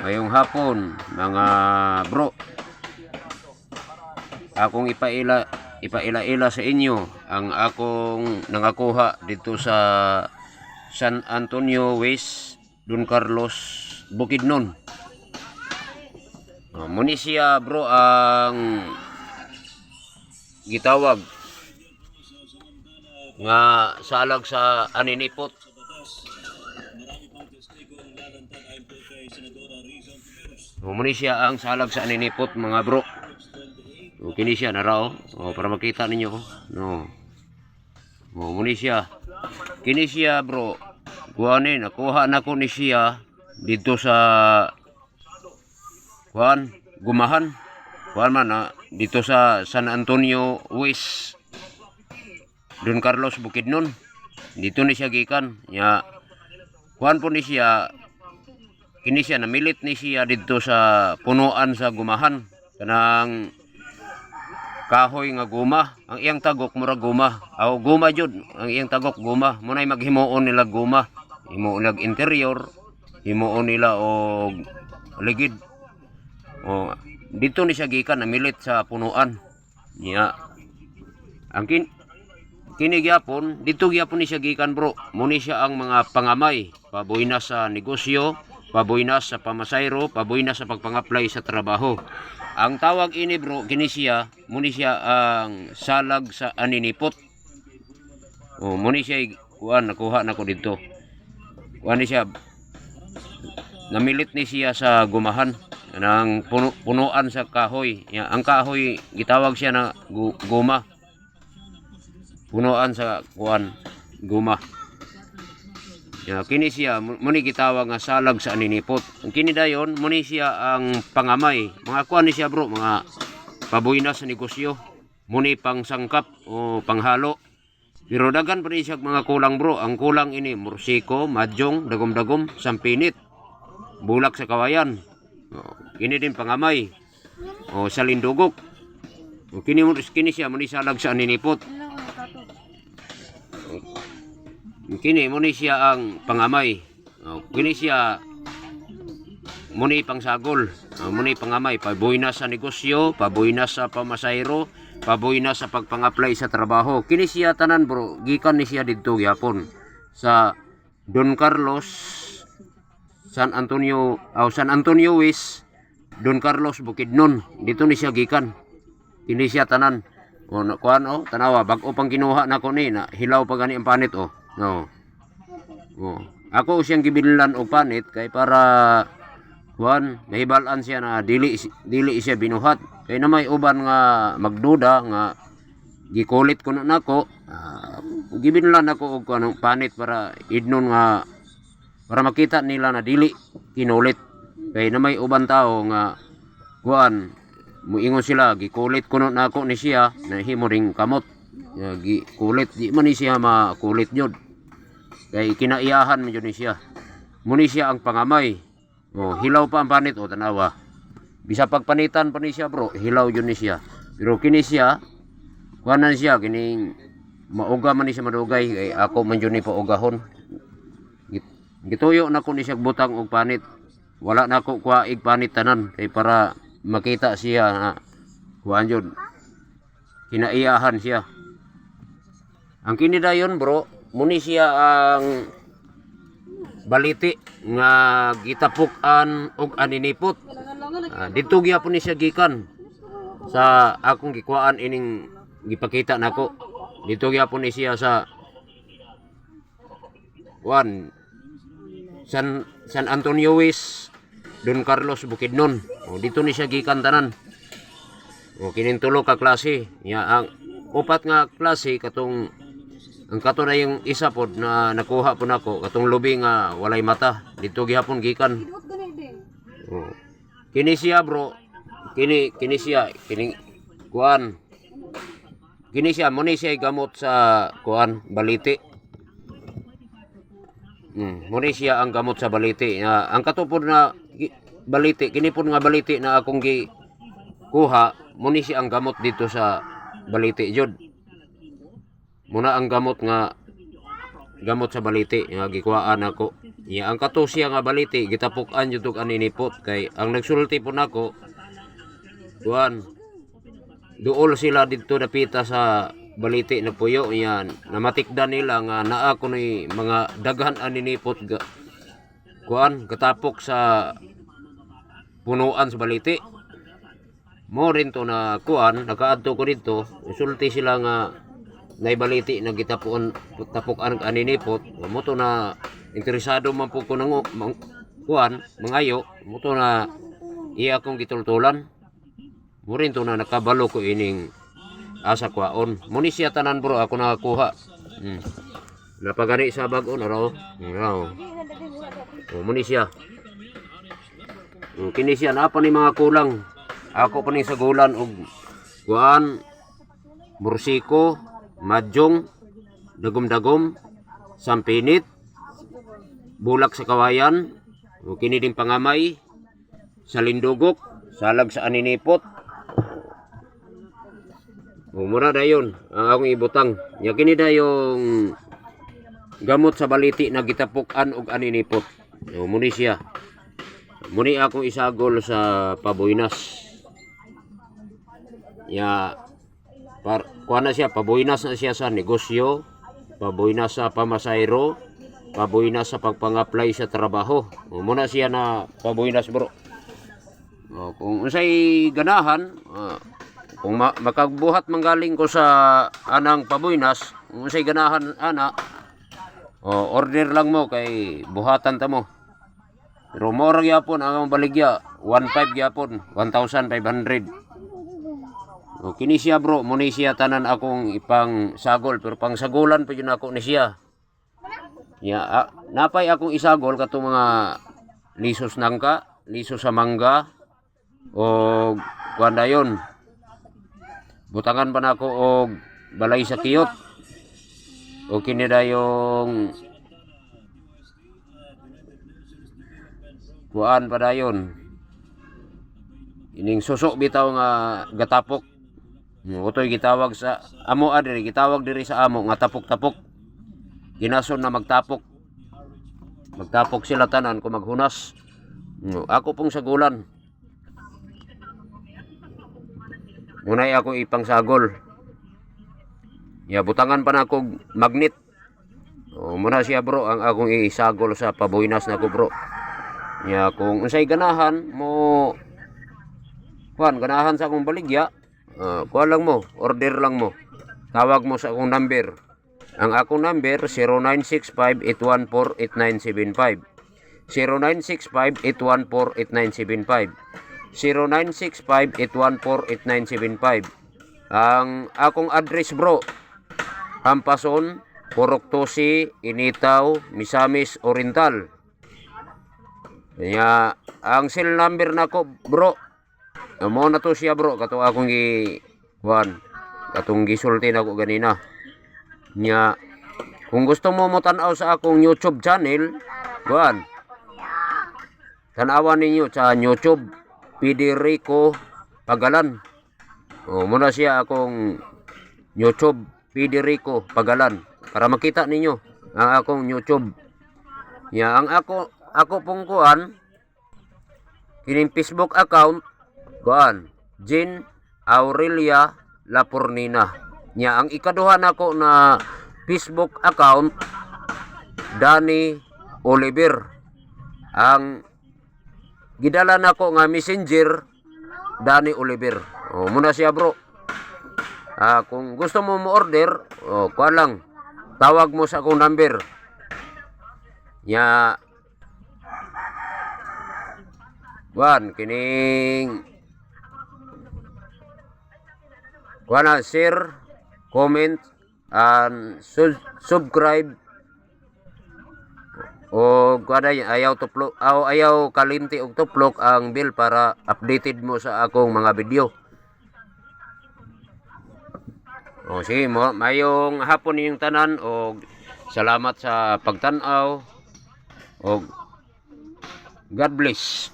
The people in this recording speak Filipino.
Ngayong hapon, mga bro, akong ipaila-ila sa inyo ang akong nangakuha dito sa San Antonio West, Don Carlos, Bukidnon. Muni siya bro ang gitawag nga salag sa aninipot. Muni siya ang salag sa aninipot mga bro. Kini siya na raw para makita ninyo no. Muni siya. Kini siya bro. Kuanin nakuha na ko ni siya dito sa Gumahan. Kuan man na dito sa San Antonio West, Don Carlos, Bukidnon. Dito ni siya gikan. Ya kuan po ni siya. Kini siya namilit ni siya dito sa punuan sa Gumahan. Kanang kahoy nga guma. Ang iyang tagok mura guma. Aw guma jud. Ang iyang tagok guma. Munay maghimuon nila guma. Himuon nila interior. Himuon nila og ligid. O dito ni siya gikan namilit sa punuan. Ya. Ang kini gyapon dito gyapon ni siya gikan bro. Muni siya ang mga pangamay. Pabuy na sa negosyo. Pabuy na sa pamasayro, pabuy na sa pagpang-apply sa trabaho. Ang tawag ini bro, kini siya, muni siya ang salag sa aninipot. Muni siya, nakuha na ko dito. Ni siya, namilit ni siya sa Gumahan, ng punuan sa kahoy. Ang kahoy, gitawag siya na guma. Punuan sa guma. Kini siya muni gitawag nga salag sa aninipot. Ang kini dayon muni siya ang pangamay. Mga kuan ni siya bro, mga pabuy na sa negosyo. Muni pang sangkap o panghalo. Pero dagan pa rin siya mga kulang bro. Ang kulang ini mursiko, madjong, dagom-dagom, sampinit, bulak sa kawayan. Kini din pangamay. Salindugok. Kini siya muni salag sa aninipot. Kini muni siya ang pangamay. Kini siya muni pangsagol. Muni pangamay, pabuy na sa negosyo, pabuy na sa pamasayro, pabuy na sa pagpang-apply sa trabaho. Kini siya tanan bro, gikan ni siya didto gyapon sa Don Carlos, San Antonio West, Don Carlos, Bukidnon. Dito ni siya gikan. Kini siya tanan. Tanawa bag-o pang kinuha nako ni na hilaw pa gani ang panit No. Ako siyang gibilan og panit kay para mahibalan siya na dili siya binuhat. Kay na may uban nga magduda nga gikulit ko na nako. Gibilan ako og kanang panit para idnon nga para makita nila na dili kinulit. Kay na may uban tao nga muingon sila gikulit kuno nako ni siya na himo ring kamot. Gikulit di man ni siya makulit jud. Kay kinaiyahan man jud ni siya. Muni siya ang pangamay. Hilaw pa ang panit tanawa. Bisa pagpanitan pa ni siya bro, hilaw jud ni siya. Pero kini siya kuanan siya kining mauga man ni siya madugay kay ako man jud ni paugahon. Gituyo na ko ni siya butang og panit. Wala na ko kuaig panit tanan kay para makita siya na kuan jud kinaiyahan siya. Ang kini dayon bro, muni siya ang baliti nga gitapukan og aninipot. Dito gyapon ni siya gikan sa akong gikuan ining gipakita nako. Dito gyapon ni siya sa San Antonio West, Don Carlos, Bukidnon. Dito ni siya gikan tanan. Kining tulo ka klase. Ang upat nga klase katong ang kato na yung isa pod na nakuha po nako katong lubi nga walay mata. Dito gihapon gikan. Kini siya bro. Kini siya muni siya gamot sa baliti. Muni siya ang gamot sa baliti. Ang katupod na baliti, kini pod nga baliti na akong kuha, muni siya ang gamot dito sa baliti jud. Muna ang gamot nga gamot sa baliti nga gikuhaan ako. Ya ang kato siya nga baliti gitapukan jud og aninipot kay ang nagsulti po nako kuan duol sila didto dapita sa baliti na puyo yan namatikdan nila nga naa ko ni mga daghan aninipot kuan katapok sa punuan sa baliti mo rin to na kuan nakaadto ko dito isulti sila nga naibaliti na gitapuan tapukan aninipot mo to na interesado man po ko nang kuan mangayo mo to na iya akong gitultulan mo rin to na nakabalo ko ining asa kwaon mo ni siya tanan bro ako nakakuha napagani sa bag-on araw mo ni siya kini siya na pa ni mga kulang ako pa ni sagulan og kuan mursiko madjong dagom-dagom sampinit bulak sa kawayan o kini ding pangamay sa lindugok salag sa aninipot o mura dayon ang akong ibutang nya kini dayong gamot sa baliti na gitapukan og aninipot o muni siya muni akong isagol sa paboynas ya kuha na siya paboynas na siya sa negosyo paboynas sa pamasayro paboynas sa pagpang-apply sa trabaho o muna siya na paboynas bro o, kung unsay ganahan kung makagbuhat manggaling ko sa anang paboynas kung unsay ganahan ana order lang mo kay buhatan ta mo pero more gyapon ang baligya 1.5 gyapon 1,500 o kini siya bro muni siya tanan akong ipang sagol pero pang sagulan pa yun ako ni siya ya napay akong isagol kato mga lisos nangka lisos sa mangga o kuan dayon butangan pa nako og balay sa kiyot o kini dayong kuan pa dayon ining susok bitaw nga gatapok utoy gitawag sa amo adiri gitawag diri sa amo nga tapok-tapok ginason na magtapok sila tanan kung maghunas ako pong sagulan munay ako ipang sagol ya butangan pa na akong magnet muna siya bro ang akong isagol sa paboynas na ko bro ya kung unsay ganahan mo kuan ganahan sa akong baligya kuan lang mo order lang mo tawag mo sa akong number ang akong number 0965-814-8975 0965-814-8975 0965-814-8975 ang akong address bro Hampason, Purok Tosi, Initaw, Misamis Oriental kaya ang cell number nako bro mo na to siya bro kato akong katong gisulti nako ganina nya kung gusto mo tan-aw sa akong YouTube channel tanawan ninyo sa YouTube Federico Pagalan muna siya akong YouTube Federico Pagalan para makita ninyo ang akong YouTube nya ang ako pong kuan kining Facebook account Jean Aurelia Lapurnina nya ang ikaduha nako na Facebook account Danny Oliver ang gidala nako nga messenger Danny Oliver muna siya bro kung gusto mo order kuan lang tawag mo sa akong number nya kining share comment and subscribe o ayaw tuplok ayaw kalimti og tuplok ang bell para updated mo sa akong mga video sige mo mayong hapon ninyong tanan o salamat sa pagtan-aw o God bless.